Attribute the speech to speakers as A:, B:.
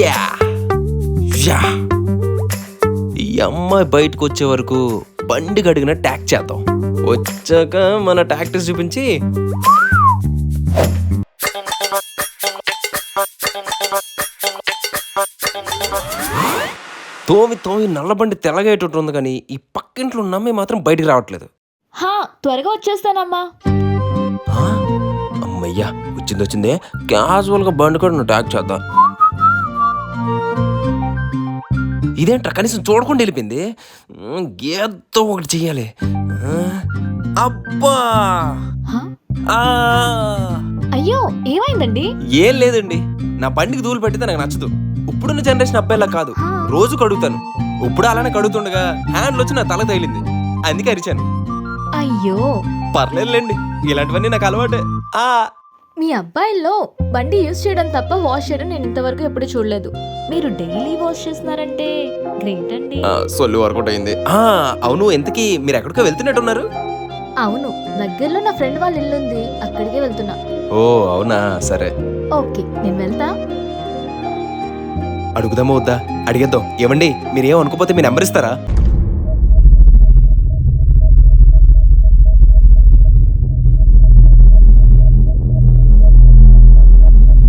A: Yeah yeah ఈ అమ్మాయి బయటకు వచ్చే వరకు బండి గడిగిన ట్యాక్ చేద్దాం. వచ్చాక మన ట్యాక్టర్స్ చూపించి తోమి నల్ల బండి తెల్లగేటట్టు ఉంది, కానీ ఈ పక్కింట్లో నమ్మి మాత్రం బయటికి రావట్లేదు.
B: త్వరగా వచ్చేస్తానమ్మా.
A: అమ్మయ్యా వచ్చిందే. క్యాజువల్ గా బండి కూడా ట్యాక్ చేద్దాం. ఇదేంట్రా కనీసం చూడకుండా వెళ్ళిపోయింది. ఏదో ఒకటి చెయ్యాలి. అబ్బా
B: అయ్యో ఏమైందండి?
A: ఏం లేదండి, నా బండికి ధూళి పెట్టితే నాకు నచ్చదు. ఇప్పుడున్న జనరేషన్ అబ్బాయిలా కాదు, రోజు కడుగుతాను. ఇప్పుడు అలానే కడుగుతుండగా హ్యాండ్లు వచ్చి నా తల తగిలింది, అందుకే అరిచాను.
B: అయ్యో
A: పర్లేదులేండి, ఇలాంటివన్నీ నాకు అలవాటే.
B: మీ అబ్బాయిల్లో బండి యూజ్ చేయడం తప్ప వాష్ చేయడం నేను ఇంతవరకు ఎప్పుడు చూడలేదు. మీరు డైలీ వాష్ చేస్తున్నారంటే గ్రేట్ అండి.
A: సొల్లు వర్కౌట్ అయింది. అవును, ఎంతకీ మీరు ఎక్కడికో వెళ్తున్నట్టున్నారు?
B: అవును, దగ్గరలో నా ఫ్రెండ్ వాళ్ళ ఇల్లు ఉంది, అక్కడికే వెళ్తున్నా.
A: ఓ అవునా, సరే
B: ఓకే నేను వెళ్తా.
A: అడుగుదామా వద్దా? అడిగేద్దాం. ఏమండి మీరేం అనుకోపోతే మీ నెంబర్ ఇస్తారా?